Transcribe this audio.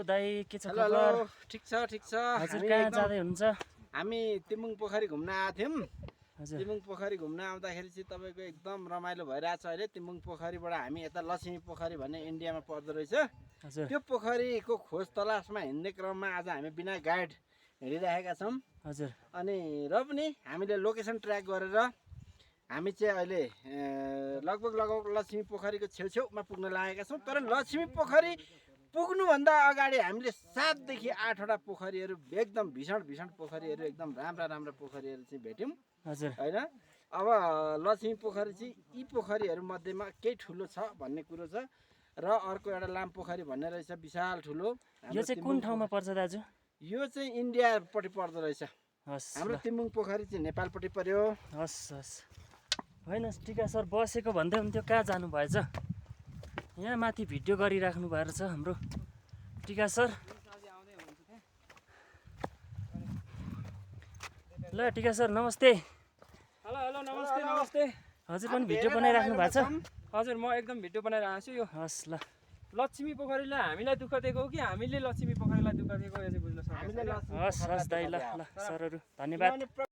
दाइ के छ हेलो खबर? हेलो ठिक छ हजुर कहाँ जाँदै हुनुहुन्छ? हामी तिमुङ पोखरी घुम्न आएको थियौँ। हजुर तिमुङ पोखरी घुम्न आउँदाखेरि चाहिँ तपाईँको एकदम रमाइलो भइरहेछ अहिले। तिमुङ पोखरीबाट हामी यता लक्ष्मी पोखरी भन्ने इन्डियामा पर्दो रहेछ। हजुर त्यो पोखरीको खोज तलासमा हिँड्ने क्रममा आज हामी बिना गाइड हिँडिरहेका छौँ। हजुर अनि र पनि हामीले लोकेसन ट्र्याक गरेर हामी चाहिँ अहिले लगभग लक्ष्मी पोखरीको छेउछेउमा पुग्न लागेका छौँ। तर लक्ष्मी पोखरी पुग्नुभन्दा अगाडि हामीले 7 देखि 8 वटा पोखरीहरू एकदम भीषण पोखरीहरू एकदम राम्रा पोखरीहरू चाहिँ भेट्यौँ हजुर होइन। अब लक्ष्मी पोखरी चाहिँ यी पोखरीहरू मध्येमा केही ठुलो छ भन्ने कुरो छ र अर्को एउटा लाम पोखरी भन्ने रहेछ विशाल ठुलो। यो चाहिँ कुन ठाउँमा पर्छ दाजु? यो चाहिँ इन्डियापट्टि पर्दो रहेछ। हस् हाम्रो तिमुङ पोखरी चाहिँ नेपालपट्टि पर्यो। हस् हस् होइन टिका सर बसेको भन्दै हुन्थ्यो, कहाँ जानु भएछ? यहाँ माथि भिडियो गरिराख्नु भएको छ हाम्रो टिका सर। ल टिका सर नमस्ते। हेलो हेलो नमस्ते नमस्ते। हजुर पनि भिडियो बनाइराख्नु भएको छ? हजुर म एकदम भिडियो बनाइरहेको छु। यो हस् ल लक्ष्मी पोखरीलाई हामीलाई दुःख दिएको हो कि हामीले लक्ष्मी पोखरीलाई दुःख दिएको यो चाहिँ बुझ्न सक्छ। हस् हस् दाइ ल ल सरहरू धन्यवाद।